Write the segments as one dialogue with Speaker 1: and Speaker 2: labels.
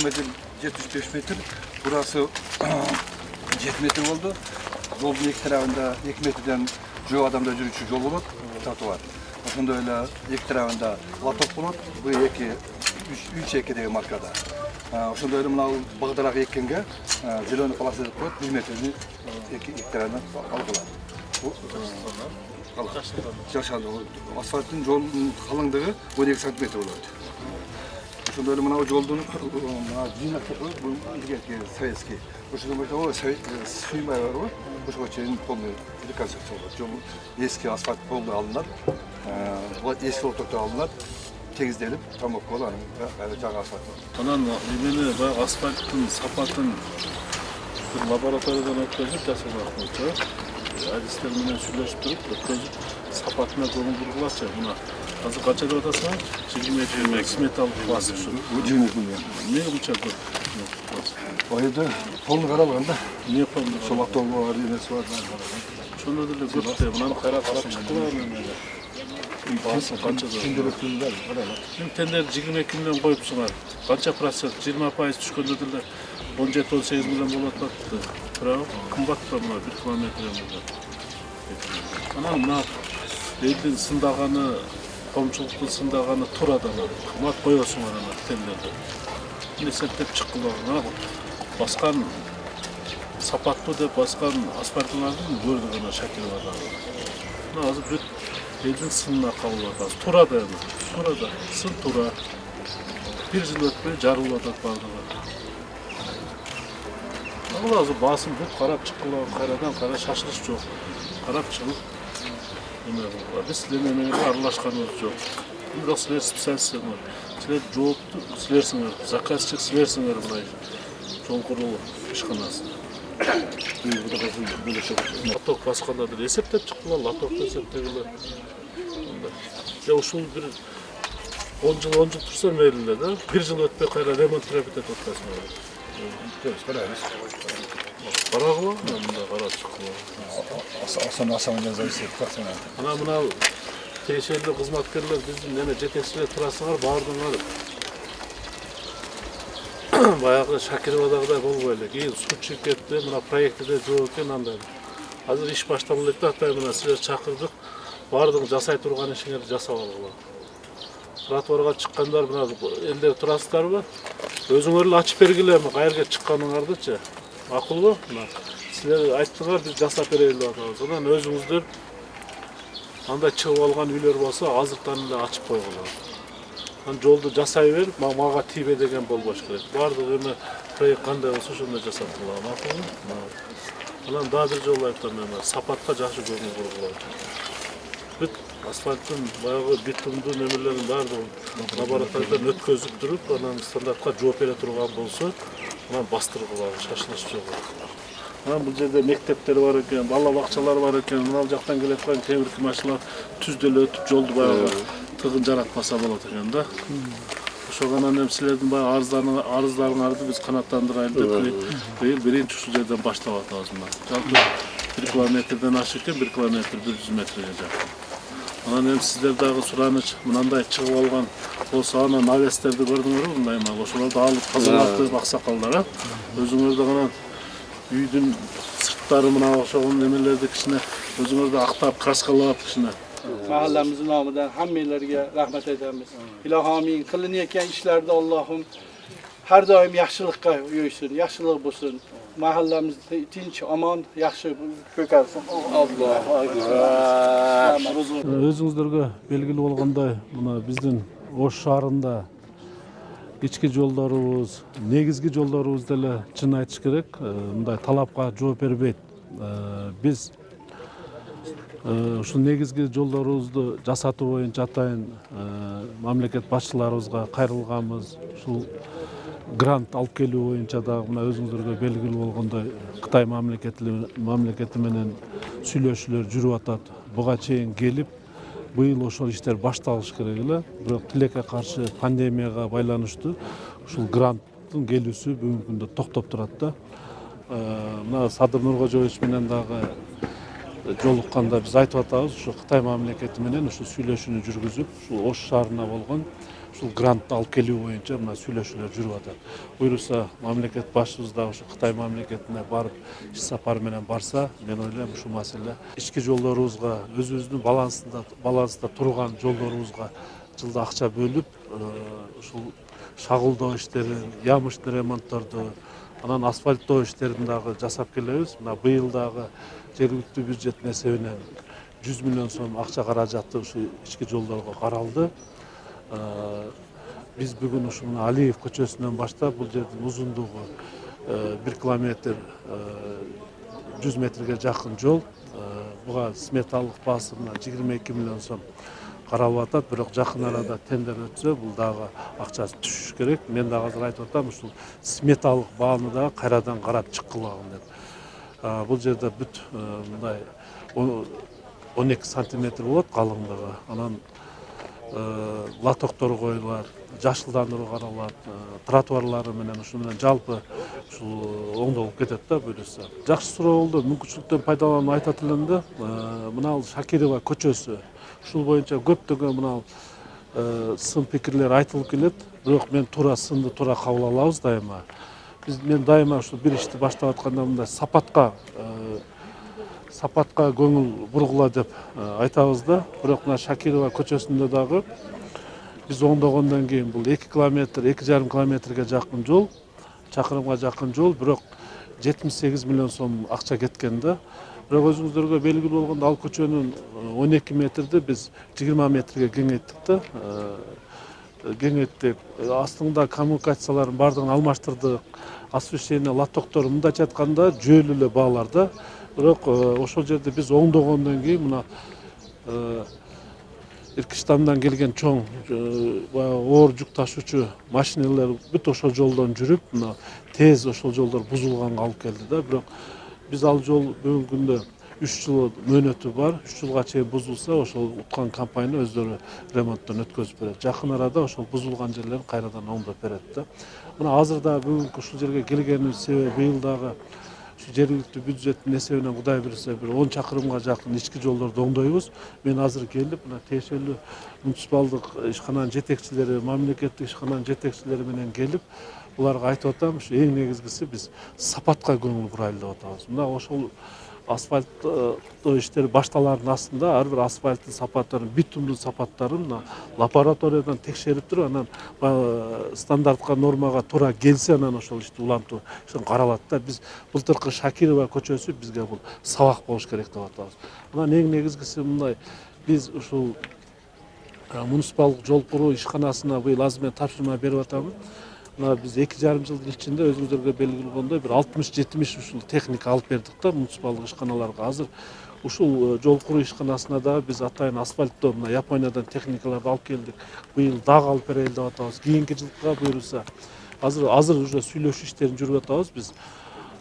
Speaker 1: Kilometre 75 metre. Burası 7 metre oldu. Yolun iki tarafında 2 metreden çoğu adamda yürüyüşü yol olur, tatı var. Aslında öyle iki tarafında latop olur. Bu üç ekede markada. Aslında öyle mına bağdarak ekkenge zilonu palasızlık koyup 1 metreni iki tarafından algılar. Bu yaşandı. Asfaltın yolun kalınlığı 12 santimetre olurdu. Aslında öyle mına o yolduğunu zinak yapılır. Bu ilgili Sovetski. Bu şekilde o suyma var o. Bu şekilde polnu rekonstrüksiyon var. Yol eski asfalt polnu alınlar. Bu eski ortakta alınlar. Temizlenip tam okulan ve жаңа asfalt var.
Speaker 2: Anan emeli bayağı asfaltın, sapatın bir laboratuvardan ötközüp жасалган болчу. Adisler менен сүйлөшүп туруp ötközüp sapatına көңүл бургулачы. Мына азыр канча деп атасың? 20 сметалык басып ушу.
Speaker 1: 20 milyon.
Speaker 2: Эмне унча көп?
Speaker 1: O yerде polnu karalgan da.
Speaker 2: Эмне полный?
Speaker 1: Sol atol var, yenesi var.
Speaker 2: Şonda деле көп да. Мынаны карап чыккыла эмне. Басы канча да?
Speaker 1: Тендерлер
Speaker 2: Мен тендер 22 миллион коюпсуңар. Канча процент? 20% түшкөндө деле 17-18 миллион болуп атпатты. Бирок кымбат да мына 1 километрден. Анан мына элдин сындаганы, коомчулуктун сындаганы турадан кымбат коесуңар ана тендерди. Эмне септеп чыккыла? Баскан сапаттуу деп баскан асфальтыңардын көрдүк ана Шакиров адам. Мына азыр бүт элдин сынына кабыл атабыз. Турада эми. Турада. Сын тура. 1 жыл өтпөй жарылып атат бардыгы. Ал азыр басым бүт карап чыккыла, кайрадан кара шашылыш жок. Карап чыгып эме кылгыла. Биз силер менен аралашканыбыз жок. Бирок силер специалистсиңер. Силер жоопту силерсиңер, заказчик силерсиңер мына чоңкуруу ишканасы. Лоток басканда деле эсептеп чыккыла, лотокто эсептегиле. Я ушул бир 10 жыл турса мейли да. 1 жыл өтпөй кайра ремонт этип аткансың. Карагыла, мында карап чыккыла.
Speaker 1: Асаман зависит, баксана.
Speaker 2: Ана мына тиешелүү кызматкерлер биздин эме жетекчилер турасыңар баардыгыңар баягы Шакировдагыдай болбой эле. Кийин суу чыгып кетти, мына проектиде жок экен андай. Азыр иш башталып элек да, атай мына силер чакырдык. Баардыгын жасай турган ишиңерди жасап алгыла. Тротуарга чыккандар мына элдер турасыздарбы? Өзүңөр эле ачып бергиле, кайерге чыкканыңардычы. Макулбу? Мына силер айттыңар, биз жасап берели деп атабыз. Анан өзүңүздөр андай чыгып алган үйлөр болсо азыртан эле ачып койгула. Анан жолду жасай бер, мага тийбе деген болбош керек. Бардыгы эме проект кандай болсо ошондой жасап кылгыла. Макулбу? Анан дагы бир жолу айттым мен, сапатка жакшы көңүл бургула. Бүт асфальттын баягы битумдуу немелерин баардыгын лабораториядан өткөзүп туруп, анан стандартка жооп бере турган болсо, анан бастыргыла, шашылыш жок. Анан бул жерде мектептер бар экен, бала бакчалар бар экен, мына жактан келе аткан темирки машиналар түздөлө өтүп жолду баягы тыгын жаратпаса болот экен да. Ошого анан силердин баягы арыздарыңарды биз канааттандырайлы деп биринчи ушул жерден баштап атабыз мына. Жалпы 1 километрден ашык экен, 1 километр 100 метрге жакын. Анан эми сиздер дагы сураныч мындай чыгып алган болсо анан навестерди көрдүңөрбү мындай мал ошолорду алып тазалатып аксакалдар а. Өзүңөр да анан үйдүн сырттары мына ошол немелерди кичине өзүңөр да актап краскалап кичине.
Speaker 3: Mahallemizin namıdan hammelerge rahmet edemiz. İlahamin kılınırken işlerde Allah'ım her daim yaxşılıkka yürüsün, yaxşılık bulsun. Mahallemiz tinç, aman, yaxşı kökersin. Allah
Speaker 2: Өзүңүздөргө белгилүү болгондой, мына биздин Ош шаарында ички жолдорубуз, негизги жолдорубуз деле чын айтыш керек, мындай талапка жооп бербейт. Биз ушул негизги жолдорубузду жасатуу боюнча атайын мамлекет башчыларыбызга кайрылганбыз. Ушул грант алып келүү боюнча дагы мына өзүңүздөргө белгилүү болгондой Кытай мамлекети менен сүйлөшүүлөр жүрүп атат. Буга чейин келип, быйыл ошол иштер башталыш керек эле. Бирок тилекке каршы пандемияга байланыштуу ушул гранттын келүүсү бүгүнкү күндө токтоп турат да. Мына Садыр Нуркожоевич менен дагы жолукканда биз айтып атабыз, ушу Кытай мамлекети менен ушу сүйлөшүүнү жүргүзүп, ушу Ош шаарына болгон ушул грантты алып келүү боюнча мына сүйлөшүүлөр жүрүп атат. Буюрса мамлекет башчыбыз да ушу Кытай мамлекетине барып иш сапары менен барса, мен ойлойм ушул маселе ички жолдорубузга, өзүбүздүн баланста турган жолдорубузга жылда акча бөлүп, ушул шагылдоо иштерин, ямыштын ремонтторду, анан асфальттоо иштерин дагы жасап келебиз. Мына быйыл дагы жергиликтүү бюджеттин эсебинен 100 миллион сом акча каражаты ушу ички жолдорго каралды. Биз бүгүн ушу мына Алиев көчөсүнөн баштап бул жердин узундугу 1 километр 100 метрге жакын жол. Буга сметалык баасы 22 миллион сом каралып атат, бирок жакын арада тендер өтсө, бул дагы акчасы түшүш керек. Мен дагы азыр айтып атам, ушул сметалык бааны дагы кайрадан карап чыккылагын деп. Бул жерде бүт мындай 12 сантиметр болот калыңдыгы. Анан лотоктор коюлат, жашылдандыруу каралат, тротуарлары менен ушу менен жалпы ушул оңдолуп кетет да буюрса. Жакшы суроо болду. Мүмкүнчүлүктөн пайдаланып айтат элем да. Мына Шакирова көчөсү. Ушул боюнча көптөгөн мына сын пикирлер айтылып келет. Бирок мен сынды туура кабыл алабыз дайыма. Мен дайыма ушул бир ишти баштап атканда мындай сапатка көңүл бургула деп айтабыз да. Бирок мына Шакирова көчөсүндө дагы биз оңдогондон кийин бул 2 километр, 2,5 километрге жакын жол, чакырымга жакын жол, бирок 78 миллион сом акча кеткен да. Бирок өзүңүздөргө белгилүү болгондой ал көчөнүн 12 метрди биз 20 метрге кеңейттик да. Кеңейттик. Астыңда коммуникациялардын бардыгын алмаштырдык. Освещение, лотоктор мындайча айтканда жүйөлүү эле баалар да. Бирок ошол жерде биз оңдогондон кийин мына Иркиштандан келген чоң оор жүк ташуучу машиналар бүт ошол жолдон жүрүп, мына тез ошол жолдор бузулганга алып келди да. Бирок биз ал жол бүгүнкү күндө 3 жыл мөөнөтү бар. 3 жылга чейин бузулса, ошол уткан компания өздөрү ремонттон өткөзүп берет. Жакын арада ошол бузулган жерлерин кайрадан оңдоп берет да. Мына азыр да бүгүнкү ушул жерге келгенибиз себеби быйыл дагы жергиликтүү бюджеттин эсебинен Кудай билсе бир 10 чакырымга жакын ички жолдорду оңдойбуз. Мен азыр келип, мына тиешелүү муниципалдык ишкананын жетекчилери, мамлекеттик ишкананын жетекчилери менен келип, буларга айтып атам, ушу эң негизгиси биз сапатка көңүл бурайлы деп атабыз. Мына ошол асфальттоо иштери башталаардын астында ар бир асфальттын сапаттарын, битумдун сапаттарын лабораториядан текшерип туруп, анан стандартка, нормага туура келсе, анан ошол ишти улантуу каралат да. Биз былтыркы Шакирова көчөсү бизге бул сабак болуш керек деп атабыз. Анан эң негизгиси мындай, биз ушул муниципалдык жол куруу ишканасына быйыл азыр мен тапшырма берип атамын. Biz 2,5 жылдын ичинде өзүңүздөргө белгилүү болгондой бир 60-70 ушул техника алып бердик да муниципалдык ишканаларга. Азыр ушул жол куруу ишканасына дагы биз атайын асфальттоо мына Япониядан техникаларды алып келдик. Быйыл дагы алып берели деп атабыз. Кийинки жылга буюрса азыр уже сүйлөшүү иштерин жүрүп атабыз. Биз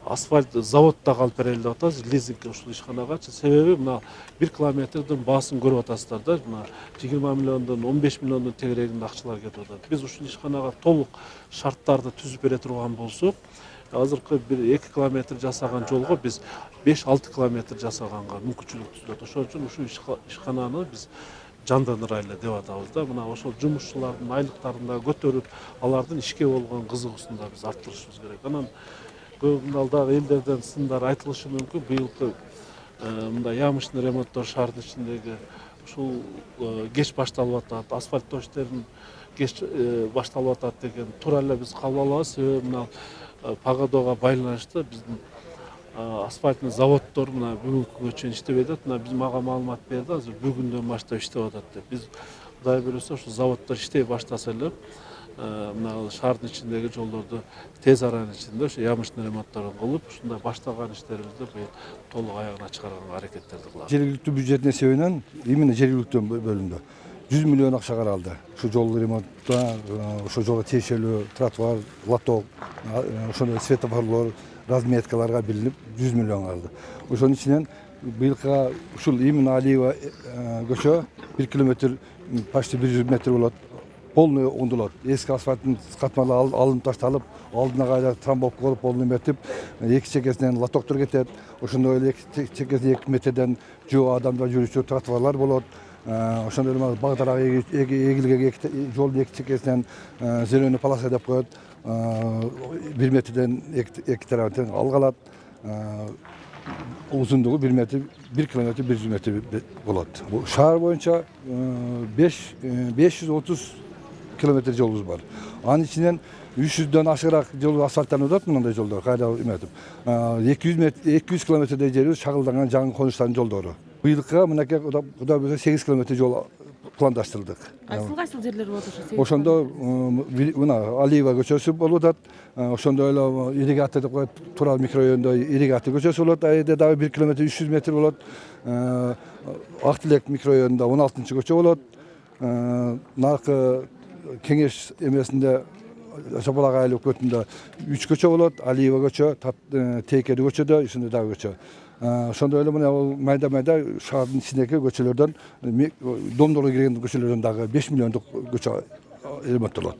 Speaker 2: асфальт заводдагы алып берели деп атабыз, лизингке ушул ишканагачы. Себеби мына 1 километрдин баасын көрүп атасыздар да. Мына 20 миллиондон 15 миллиондон тегерегинде акчалар кетип атат. Биз ушул ишканага толук шарттарды түзүп бере турган болсок, азыркы 1-2 километр жасаган жолго биз 5-6 километр жасаганга мүмкүнчүлүк түзүлөт. Ошол үчүн ушул ишкананы биз жандандырайлы деп атабыз да. Мына ошол жумушчулардын айлыктарын да көтөрүп, алардын ишке болгон кызыгуусун да биз арттырышыбыз керек. Анан көп дагы элдерден сындар айтылышы мүмкүн. Быйылкы мындай ямыштын ремонттоо шаардын ичиндеги ушул кеч башталып атат, асфальттоо иштерин кеч башталып атат деген туура эле биз кабыл алабыз. Себеби мына погодага байланыштуу биздин асфальтный заводдор мына бүгүнкү күнгө чейин иштебей атат. Мына биз мага маалымат берди, азыр бүгүндөн баштап иштеп атат деп. Биз Кудай буйрса ушул заводдор иштей баштаса эле мына шаардын ичиндеги жолдорду тез аранын ичинде ошо ямыштын ремонтторун кылып, ушундай баштаган иштерибизди быйыл толук аягына чыгарганга аракеттерди кылабыз.
Speaker 1: Жергиликтүү бюджеттин эсебинен именно жергиликтүү бөлүндө 100 миллион акча каралды. Ушу жол ремонтта, ошо жолго тиешелүү тротуар, лоток, ошондой светофорлор, разметкаларга берилип 100 миллион каралды. Ошонун ичинен быйылкыга ушул именно Алиева көчө 1 километр почти 100 метр болот. Полный оңдолот. Эски асфальттын катмалары алынып ташталып, алдына кайра трамбовка кылып полный метип, эки чекесинен лотоктор кетет. Ошондой эле эки чекесинен 2 метрден жөө адамдар жүрүүчү тротуарлар болот. Ошондой эле багдарак эгилге жолдун эки чекесинен зелёный полоса деп коет. 1 метрден 2 тарабын алгалат. Uzunluğu 1 metre, 1 kilometre 100 metre болот. Bu şehir boyunca 530 kilometre yolumuz var. Anın içinden 300'den aşağı yol asfaltlanıp da bundan da yollar. Kayda ümetim. 200 kilometrede geliyoruz. Şakıldanan can konuşların yolları. Bu yıllıkta bundan 8 kilometre yol planlaştırdık.
Speaker 4: Кайсыл жерлер болот ошо?
Speaker 1: Ошондо мына Алиева көчөсү болуп атат. Ошондо эле ирригатор деп коет. Турал микрорайонунда ирригатор көчөсү болот. Айда дагы 1 километр 300 метр болот. Актилек микрорайонунда 16-чы көчө болот. Наркы кеңеш эмесинде Жабалак айлык көтүндө 3 көчө болот. Алиева көчө, Тейкеди көчөдө, ушундай дагы көчө. Ошондой эле мына майда шаардын ичиндеги көчөлөрдөн домдолго кирген көчөлөрдөн дагы 5 миллиондук көчө элемент болот.